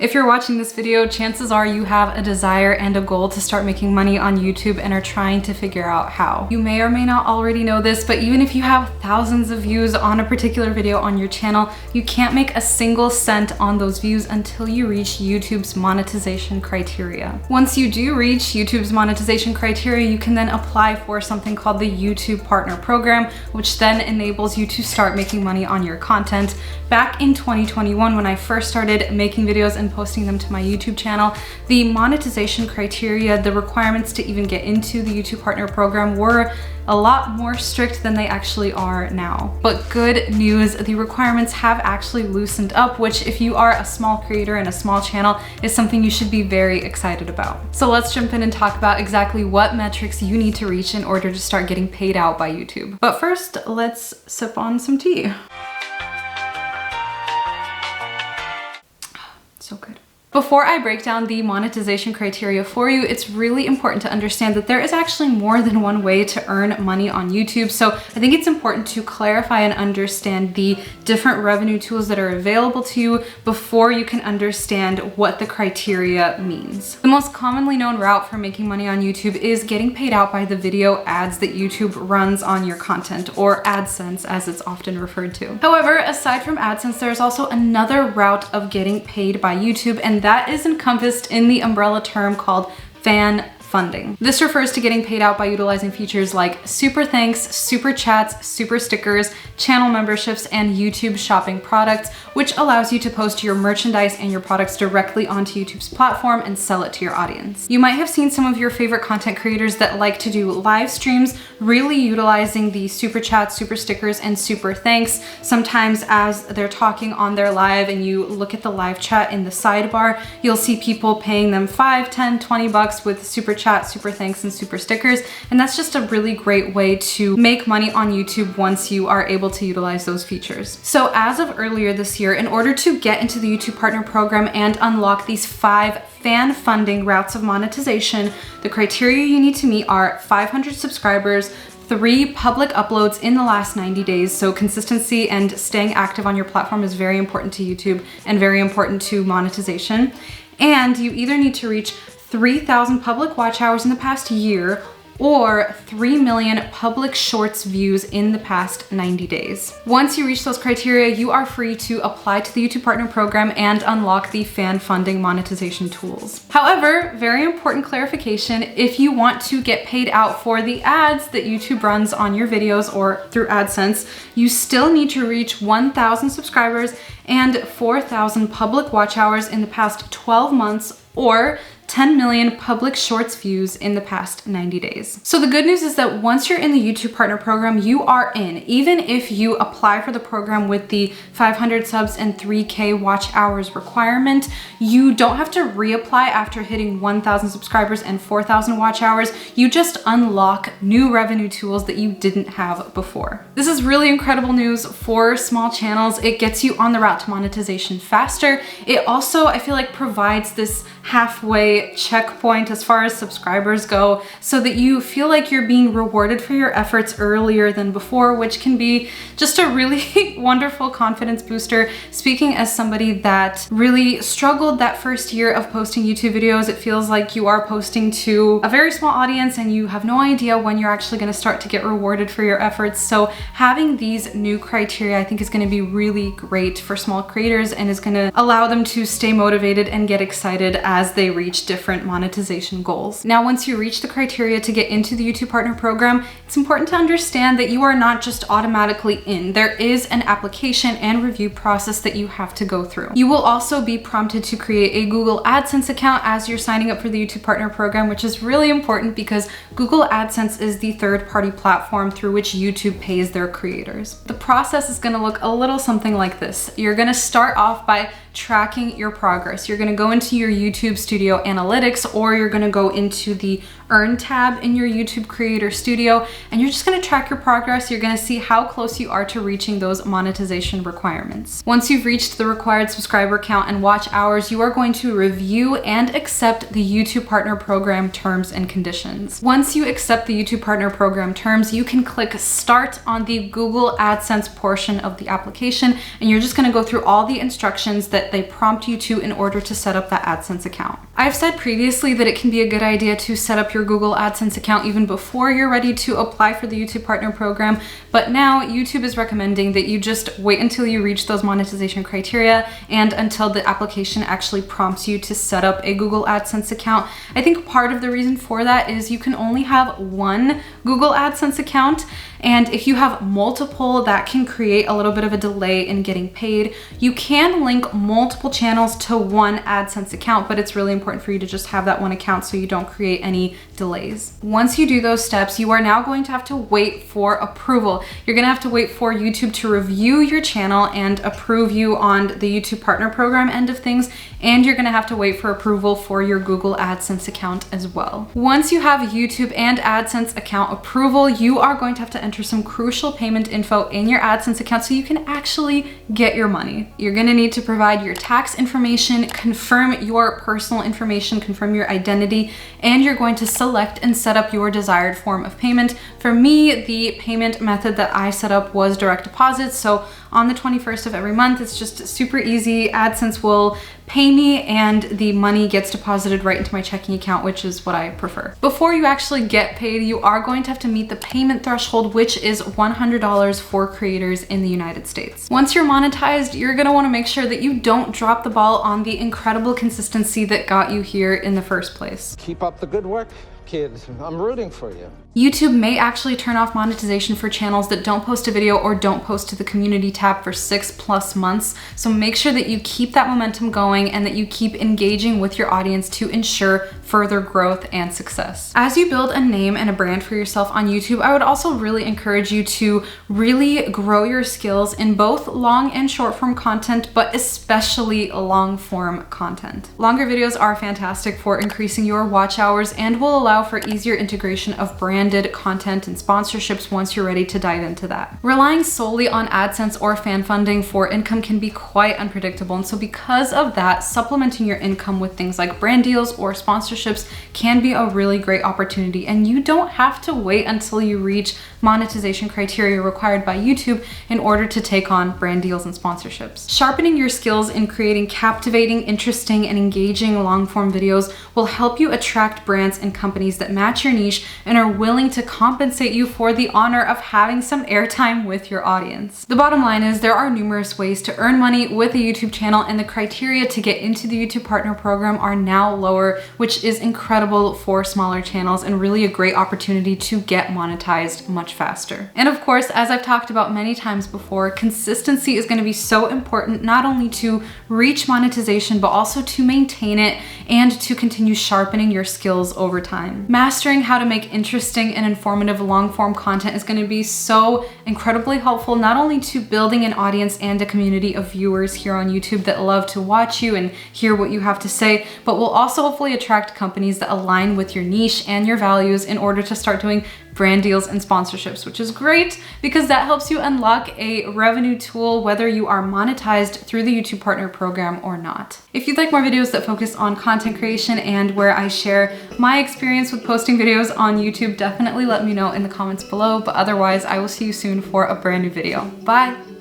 If you're watching this video, chances are you have a desire and a goal to start making money on YouTube and are trying to figure out how. You may or may not already know this, but even if you have thousands of views on a particular video on your channel, you can't make a single cent on those views until you reach YouTube's monetization criteria. Once you do reach YouTube's monetization criteria, you can then apply for something called the YouTube Partner Program, which then enables you to start making money on your content. Back in 2021, when I first started making videos and posting them to my YouTube channel, the monetization criteria, the requirements to even get into the YouTube Partner Program were a lot more strict than they actually are now. But good news, the requirements have actually loosened up, which if you are a small creator and a small channel is something you should be very excited about. So let's jump in and talk about exactly what metrics you need to reach in order to start getting paid out by YouTube. But first, let's sip on some tea. So good. Before I break down the monetization criteria for you, it's really important to understand that there is actually more than one way to earn money on YouTube. So I think it's important to clarify and understand the different revenue tools that are available to you before you can understand what the criteria means. The most commonly known route for making money on YouTube is getting paid out by the video ads that YouTube runs on your content, or AdSense as it's often referred to. However, aside from AdSense, there's also another route of getting paid by YouTube, and that is encompassed in the umbrella term called fan funding. This refers to getting paid out by utilizing features like super thanks, super chats, super stickers, channel memberships, and YouTube shopping products, which allows you to post your merchandise and your products directly onto YouTube's platform and sell it to your audience. You might have seen some of your favorite content creators that like to do live streams really utilizing the super chats, super stickers, and super thanks. Sometimes as they're talking on their live and you look at the live chat in the sidebar, you'll see people paying them $5, $10, $20 with super chat, super thanks, and super stickers. And that's just a really great way to make money on YouTube once you are able to utilize those features. So as of earlier this year, in order to get into the YouTube Partner Program and unlock these 5 fan funding routes of monetization, the criteria you need to meet are 500 subscribers, 3 public uploads in the last 90 days. So consistency and staying active on your platform is very important to YouTube and very important to monetization. And you either need to reach 3,000 public watch hours in the past year or 3 million public shorts views in the past 90 days. Once you reach those criteria, you are free to apply to the YouTube Partner Program and unlock the fan funding monetization tools. However, very important clarification, if you want to get paid out for the ads that YouTube runs on your videos or through AdSense, you still need to reach 1,000 subscribers and 4,000 public watch hours in the past 12 months or 10 million public shorts views in the past 90 days. So the good news is that once you're in the YouTube Partner Program, you are in. Even if you apply for the program with the 500 subs and 3K watch hours requirement, you don't have to reapply after hitting 1,000 subscribers and 4,000 watch hours. You just unlock new revenue tools that you didn't have before. This is really incredible news for small channels. It gets you on the route to monetization faster. It also, I feel like, provides this halfway checkpoint as far as subscribers go, so that you feel like you're being rewarded for your efforts earlier than before, which can be just a really wonderful confidence booster. Speaking as somebody that really struggled that first year of posting YouTube videos, it feels like you are posting to a very small audience and you have no idea when you're actually going to start to get rewarded for your efforts. So having these new criteria, I think, is going to be really great for small creators and is going to allow them to stay motivated and get excited as they reach different monetization goals. Now, once you reach the criteria to get into the YouTube Partner Program, it's important to understand that you are not just automatically in. There is an application and review process that you have to go through. You will also be prompted to create a Google AdSense account as you're signing up for the YouTube Partner Program, which is really important because Google AdSense is the third-party platform through which YouTube pays their creators. The process is going to look a little something like this. You're going to start off by tracking your progress. You're going to go into your YouTube Studio Analytics, or you're going to go into the Earn tab in your YouTube Creator Studio, and you're just gonna track your progress. You're gonna see how close you are to reaching those monetization requirements. Once you've reached the required subscriber count and watch hours, you are going to review and accept the YouTube Partner Program terms and conditions. Once you accept the YouTube Partner Program terms, you can click Start on the Google AdSense portion of the application, and you're just gonna go through all the instructions that they prompt you to in order to set up that AdSense account. I've said previously that it can be a good idea to set up your Google AdSense account even before you're ready to apply for the YouTube Partner Program, but now YouTube is recommending that you just wait until you reach those monetization criteria and until the application actually prompts you to set up a Google AdSense account. I think part of the reason for that is you can only have one Google AdSense account, and if you have multiple, that can create a little bit of a delay in getting paid. You can link multiple channels to one AdSense account, but it's really important for you to just have that one account so you don't create any delays. Once you do those steps, you are now going to have to wait for approval. You're gonna have to wait for YouTube to review your channel and approve you on the YouTube Partner Program end of things, and you're gonna have to wait for approval for your Google AdSense account as well. Once you have YouTube and AdSense account approval, you are going to have to enter some crucial payment info in your AdSense account so you can actually get your money. You're gonna need to provide your tax information, confirm your personal information, confirm your identity, and you're going to select and set up your desired form of payment. For me, the payment method that I set up was direct deposit. So on the 21st of every month, it's just super easy. AdSense will pay me and the money gets deposited right into my checking account, which is what I prefer. Before you actually get paid, you are going to have to meet the payment threshold, which is $100 for creators in the United States. Once you're monetized, you're gonna wanna make sure that you don't drop the ball on the incredible consistency that got you here in the first place. Keep up the good work, kid. I'm rooting for you. YouTube may actually turn off monetization for channels that don't post a video or don't post to the community tab for 6+ months. So make sure that you keep that momentum going and that you keep engaging with your audience to ensure further growth and success. As you build a name and a brand for yourself on YouTube, I would also really encourage you to really grow your skills in both long and short form content, but especially long form content. Longer videos are fantastic for increasing your watch hours and will allow for easier integration of branded content and sponsorships once you're ready to dive into that. Relying solely on AdSense or fan funding for income can be quite unpredictable, and so because of that, supplementing your income with things like brand deals or sponsorships can be a really great opportunity, and you don't have to wait until you reach monetization criteria required by YouTube in order to take on brand deals and sponsorships. Sharpening your skills in creating captivating, interesting, and engaging long-form videos will help you attract brands and companies that match your niche and are willing to compensate you for the honor of having some airtime with your audience. The bottom line is there are numerous ways to earn money with a YouTube channel, and the criteria to get into the YouTube Partner Program are now lower, which is incredible for smaller channels and really a great opportunity to get monetized much faster. And of course, as I've talked about many times before, consistency is going to be so important, not only to reach monetization, but also to maintain it and to continue sharpening your skills over time. Mastering how to make interesting and informative long-form content is going to be so incredibly helpful, not only to building an audience and a community of viewers here on YouTube that love to watch you and hear what you have to say, but will also hopefully attract companies that align with your niche and your values in order to start doing brand deals and sponsorships, which is great because that helps you unlock a revenue tool whether you are monetized through the YouTube Partner Program or not. If you'd like more videos that focus on content creation and where I share my experience with posting videos on YouTube, definitely let me know in the comments below, but otherwise I will see you soon for a brand new video. Bye!